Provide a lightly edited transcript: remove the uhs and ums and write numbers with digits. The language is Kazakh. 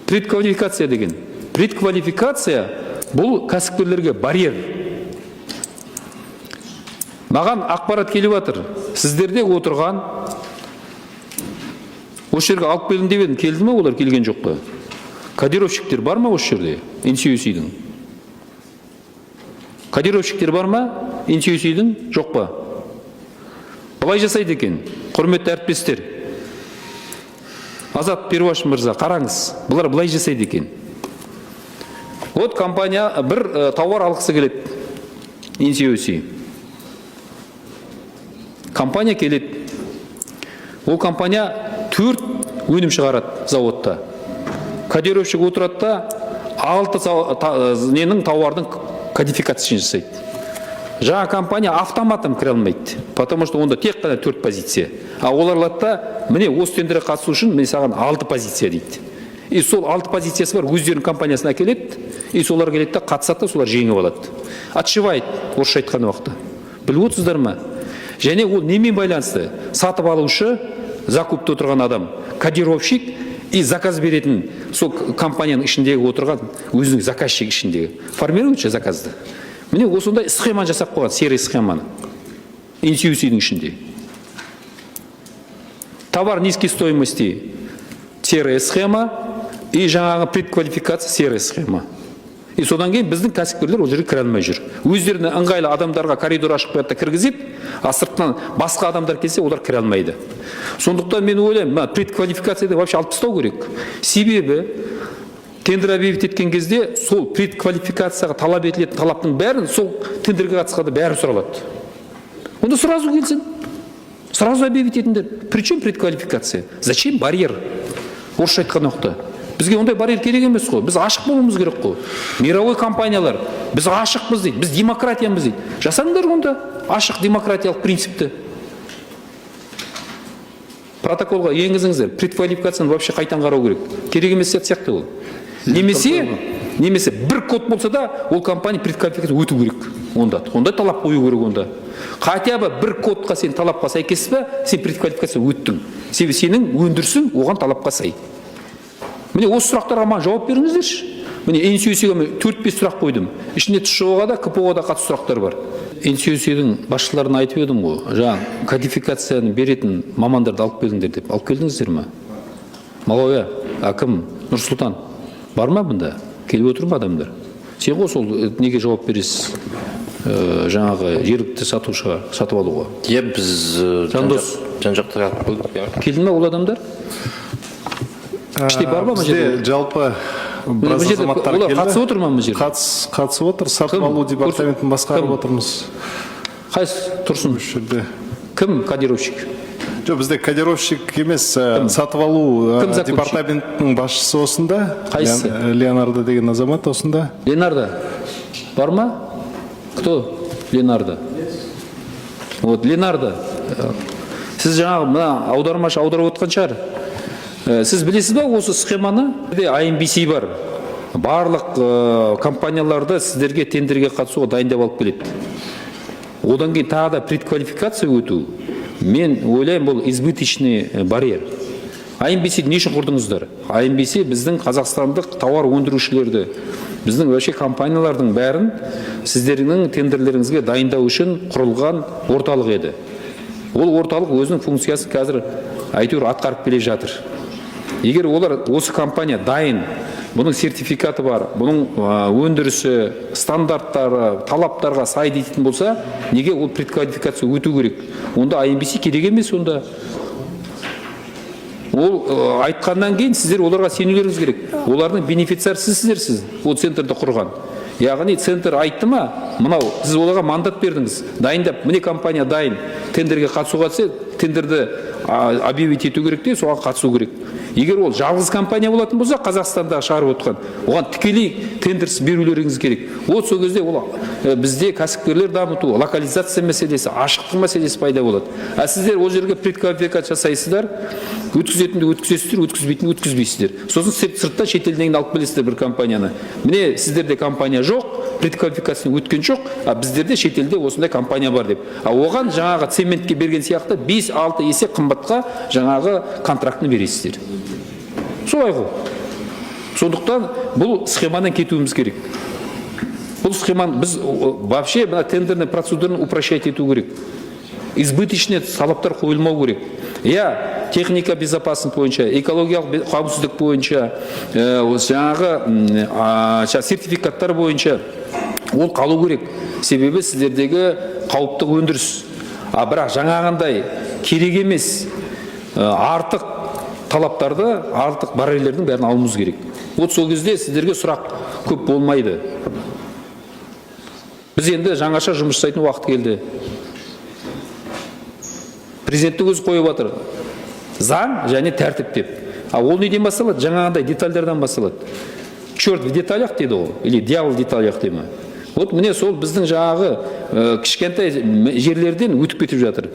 Предквалификация деген. Предквалификация бұл кәсіпкерлерге барьер. Маған ақпарат келіп жатыр. Сіздерде отырған осы жерге алып келін деп едім, келді ме, олар келген жоқ па? Кодировщиктер бар ма осы жерде? NCUC-дің. Кодировщиктер бар ма? NCUC-дің жоқ па? Былай жасайды екен, құрметті әріптестер. Азат Перуашев мырза, қараңыз, бұлар былай жасайды екен. Вот компания бір тауар алғысы келеді, NCUC. Компания келеді. Ол компания 4 өнім шығарады заводта. Кодировщик отырады да 6 ненің тауардың кодификациясын жасайды. Жаңа компания автоматом кіре алмайды, потому что онда тек қана 4 позиция. А олар латта, міне осы тендерге қатысу үшін мен саған 6 позиция дейді. И сол 6 позициясы бар, өздерінің компаниясына келеді, и солар келеді да қатысады, солар жеңіп алады. Отшивает, орысша айтқан уақытта. Біліп отырсыздар ма? Және ол немен байланысты? Сатып алушы, закупта отырған адам, кодировщик и заказ беретін сол компанияның ішіндегі отырған өзінің заказчик ішіндегі. Формирующий заказды. Міне осындай схеманы жасап қойған, серый схеманы. NCUC-дің ішінде. Товар низкой стоимости, серая схема, и жаңағы предквалификация, серая схема. И содан кейін біздің кәсіпкерлер ол жерге кіре алмай жүр. Өздеріне ыңғайлы адамдарға коридор ашып қояды, кіргізіп, а сыртынан басқа адамдар келсе, олар кіре алмайды. Сондықтан мен ойлаймын, предквалификацияды вообще алып тастау керек. Себебі тендер объявить еткен кезде сол предквалификацияға талап етілетін талаптың бәрін сол тендерге қатысқанда бәрі сұралады. Онда сразу келсін. Сразу объявить етіңдер. Причем предквалификация? Зачем барьер? Орысша айтқан уақытта. Бізге ондай барьер керек емес қой. Біз ашық болуымыз керек қой. Мировой компаниялар, біз ашықпыз дейді, біз демократиямыз дейді. Жасаңдар онда ашық демократиялық принципті. Протоколға енгізіңіздер. Предквалификацияны вообще қайтан қарау керек. Керек емес сияқты ол. Немесе бір код болса да, ол компания предквалификация өту керек. Онда талап қою керек онда. Хотя бы бір кодқа сен талапқа сәйкес пе, сен предквалификация өттің. Себебі сенің өндірісің оған талапқа сай. Міне осы сұрақтарға маған жауап беріңіздерші. Міне NCUC-ге 4-5 сұрақ қойдым. Ішінде ТШО-ға да, КПО-ға да қатысты сұрақтар бар. NCUC-дің басшыларына айтып едім ғой, жаңа кодификацияны беретін мамандарды алып келдіңдер деп. Алып келдіңіздер ме? Малауя, әкім, Нұрсұлтан, бар ма бұнда? Келіп отыр ма адамдар? Сен ғой сол неге жауап бересіз? Жаңағы жергілікті сатушыға сатып алуға. Біз жан-жақтыға алып келдік. Келді ме ол адамдар? Іште бар ма бізде жалпы біраз азаматтар келді. Олар қатысып отыр ма бұл жерде? Қатысып отыр. Сатып алу департаментін басқарып отырмыз. Қайсы тұрсын? Кім кодировщик? Жоқ, бізде кодировщик емес, сатып алу департаментінің басшысы осында. Қайсы? Леонардо деген азамат осында. Леонардо бар ма? Кто Леонардо? Вот Леонардо. Сіз жаңағы мына аудармашы аударып отқан шығар. Сіз білесіз ба осы схеманы? IMBC бар. Барлық компанияларды сіздерге тендерге қатысуға дайындап алып келеді. Одан кейін тағы да предквалификация өту. Мен ойлаймын, бұл избыточный барьер. IMBC не үшін құрдыңыздар? IMBC біздің қазақстандық тауар өндірушілерді, біздің вообще компаниялардың бәрін сіздердің тендерлеріңізге дайындау үшін құрылған орталық еді. Ол орталық өзінің функциясын қазір әйтеуір атқарып келе жатыр. Егер олар осы компания дайын, бұның сертификаты бар, бұның өндірісі, стандарттары, талаптарға сай дейтін болса, неге ол предквалификация өту керек? Онда IMBC керек емес онда. Ол айтқаннан кейін сіздер оларға сенулеріңіз керек. Олардың бенефициарысы сіздерсіз, ол центрді құрған. Яғни центр айтты ма, мынау, сіз оларға мандат бердіңіз, дайындап, міне компания дайын, тендерге қатысуға түссе, тендерді объявить ету керек те, соған қатысу керек. Егер ол жалғыз компания болатын болса, Қазақстанда шығарып отқан, оған тікелей тендерсіз берулеріңіз керек. Ол сол кезде бізде кәсіпкерлер дамыту, локализация мәселесі, ашықтық мәселесі пайда болады. А сіздер ол жерге предквалификация жасайсыздар, өткізетінді өткізесіздер, өткізбейтінді өткізбейсіздер. Сосын сыртта шетелден алып келесіздер бір компанияны. Міне сіздерде компания жоқ, предквалификацияны өткен жоқ, а біздерде шетелде осындай компания бар деп. А оған жаңағы цементке берген сияқты 5-6 есе қымбатқа жаңағы контрактны бересіздер. Солай ғой. Сондықтан бұл схемадан кетуіміз керек. Бұл схеманы біз вообще мына тендерный процедураны упрощать ету керек. Избыточный талаптар қойылмау керек. Я техника безопасность бойынша, экологиялық қауіпсіздік бойынша, жаңағы сертификаттар бойынша ол қалу керек. Себебі сіздердегі қауіпті өндіріс. Бірақ жаңағындай керек емес артық талаптарды, артық барьерлердің бәрін алуымыз керек. Вот сол кезде сіздерге сұрақ көп болмайды. Біз енді жаңаша жұмыс жасайтын уақыт келді. Президенттің өзі қойып отыр. Заң және тәртіп деп. Ол неден басталады? Жаңағындай детальдардан басталады. Черт в деталях дейді ол, или дьявол в деталях дейді ме? Вот міне сол біздің жаңағы кішкентай жерлерден өтіп кетіп жатыр.